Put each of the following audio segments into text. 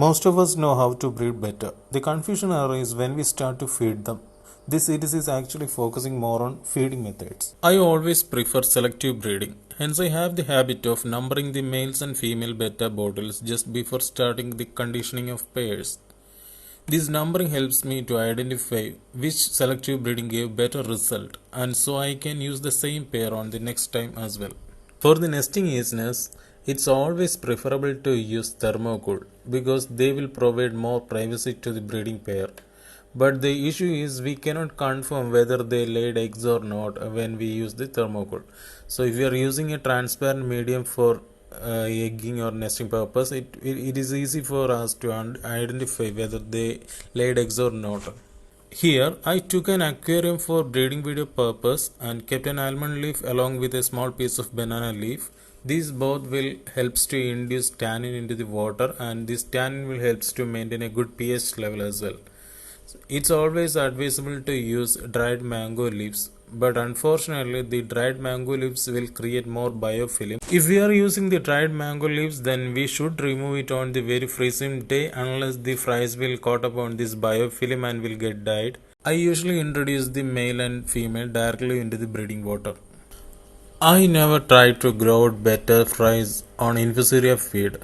Most of us know how to breed better. The confusion arises when we start to feed them. This series is actually focusing more on feeding methods. I always prefer selective breeding. Hence, I have the habit of numbering the males and female betta bottles just before starting the conditioning of pairs. This numbering helps me to identify which selective breeding gave better result, and so I can use the same pair on the next time as well. For the nesting easiness, it's always preferable to use thermocol because they will provide more privacy to the breeding pair. But the issue is we cannot confirm whether they laid eggs or not when we use the thermocol. So if you are using a transparent medium for egging or nesting purpose, it is easy for us to identify whether they laid eggs or not. Here, I took an aquarium for breeding video purpose and kept an almond leaf along with a small piece of banana leaf. These both will helps to induce tannin into the water, and this tannin will helps to maintain a good pH level as well. It's always advisable to use dried mango leaves, but unfortunately the dried mango leaves will create more biofilm. If we are using the dried mango leaves, then we should remove it on the very freezing day unless the fries will caught up on this biofilm and will get dyed. I usually introduce the male and female directly into the breeding water. I never tried to grow out better fries on infusoria feed.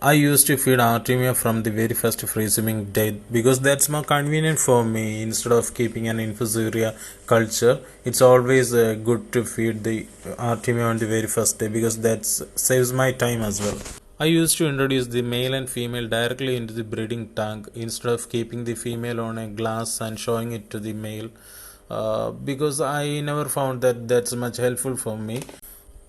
I used to feed Artemia from the very first free swimming day because that's more convenient for me instead of keeping an infusoria culture. It's always good to feed the Artemia on the very first day because that saves my time as well. I used to introduce the male and female directly into the breeding tank instead of keeping the female on a glass and showing it to the male because I never found that that's much helpful for me.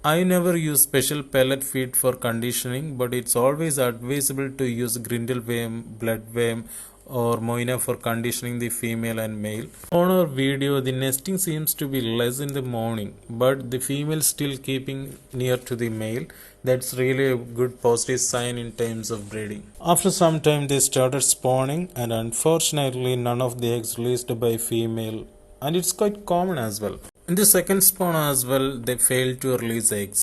I never use special pellet feed for conditioning, but it's always advisable to use grindle worm, bloodworm, or moina for conditioning the female and male. On our video, the nesting seems to be less in the morning, but the female still keeping near to the male. That's really a good positive sign in terms of breeding. After some time, they started spawning, and unfortunately, none of the eggs released by female, and it's quite common as well. In the second spawn as well, they failed to release eggs.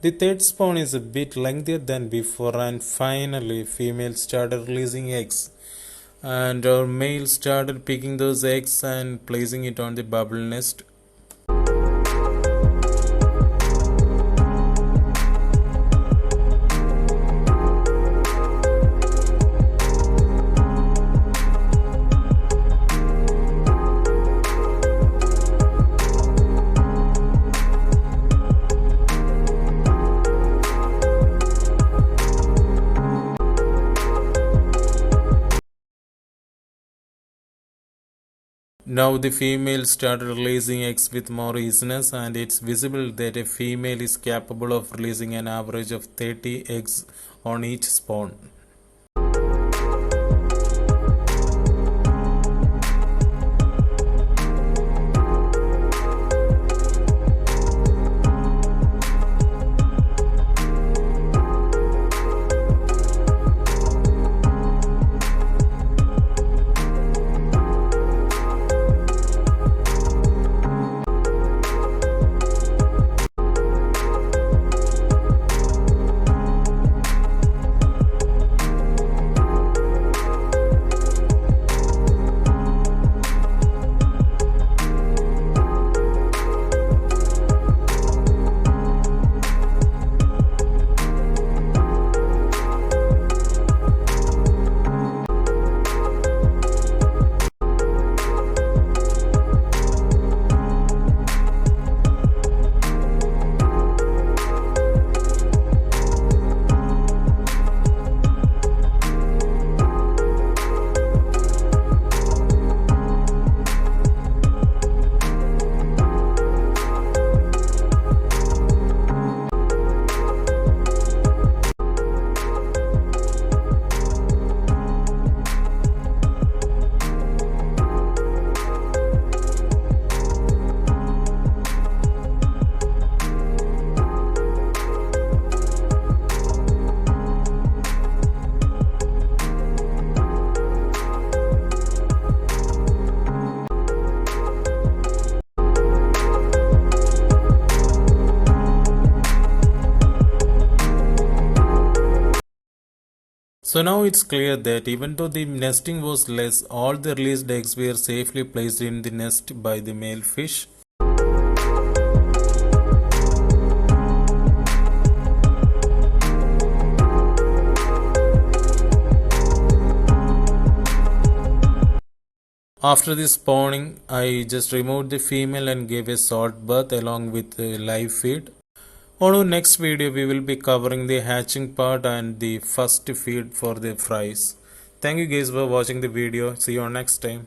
The third spawn is a bit lengthier than before, and finally female started releasing eggs, and our male started picking those eggs and placing it on the bubble nest. Now the female started releasing eggs with more easiness, and it's visible that a female is capable of releasing an average of 30 eggs on each spawn. So now it's clear that even though the nesting was less, all the released eggs were safely placed in the nest by the male fish. After the spawning, I just removed the female and gave a salt bath along with the live feed. On our next video, we will be covering the hatching part and the first feed for the fries. Thank you guys for watching the video. See you on next time.